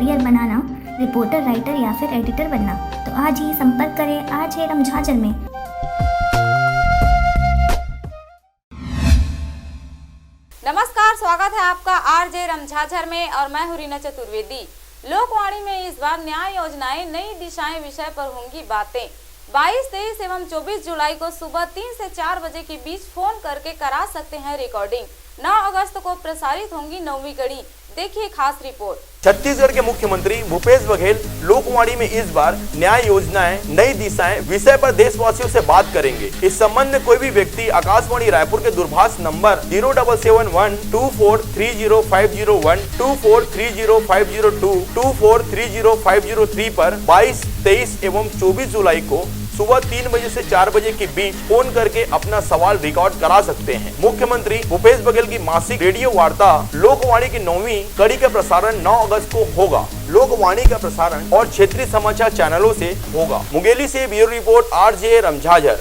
Career बनाना, reporter, writer या फिर editor बनना, तो आज ही संपर्क करें RJ रमझाझर में। नमस्कार, स्वागत है आपका RJ रमझाझर में और मैं हूं रीना चतुर्वेदी। लोकवाणी में इस बार न्याय योजनाएं नई दिशाएं विषय पर होंगी बातें। 22, 23 एवं 24 जुलाई को सुबह 3 से 4 बजे के बीच फोन करके करा सकते हैं रिकॉर्डिंग। 9 अगस्त को प्रसारित होंगी 9वीं कड़ी। देखिए खास रिपोर्ट। छत्तीसगढ़ के मुख्यमंत्री भूपेश बघेल लोकवाणी में इस बार न्याय योजनाएं नई दिशाएं विषय पर देशवासियों से बात करेंगे। इस संबंध में कोई भी व्यक्ति आकाशवाणी रायपुर के दूरभाष नंबर 077124305001, 24305002, 24305003 पर 22, 23 एवं 24 जुलाई को सुबह 3 बजे से 4 बजे के बीच फोन करके अपना सवाल रिकॉर्ड करा सकते हैं। मुख्यमंत्री भूपेश बघेल की मासिक रेडियो वार्ता लोकवाणी की 9वीं कड़ी का प्रसारण 9 अगस्त को होगा। लोकवाणी का प्रसारण और क्षेत्रीय समाचार चैनलों से होगा। मुंगेली से ब्यूरो रिपोर्ट RJ रमझाझर।